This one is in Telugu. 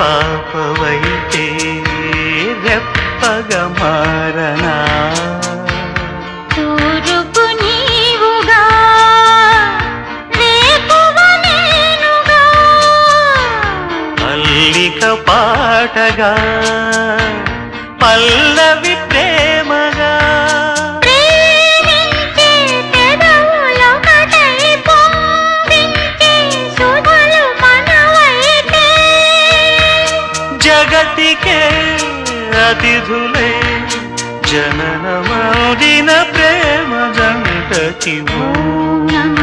పాపవైతే రెప్పగా మారనా తూరుపు నీవుగా రేపువ నేనుగా మల్లిక పాటగా పల్లవి ప్రేమగా ప్రేమించే పెదవులొకటై పొంగించే సుధలు మనవైతే జగతికే అతిథులే జననమౌదిన ప్రేమ జంట చివో నమ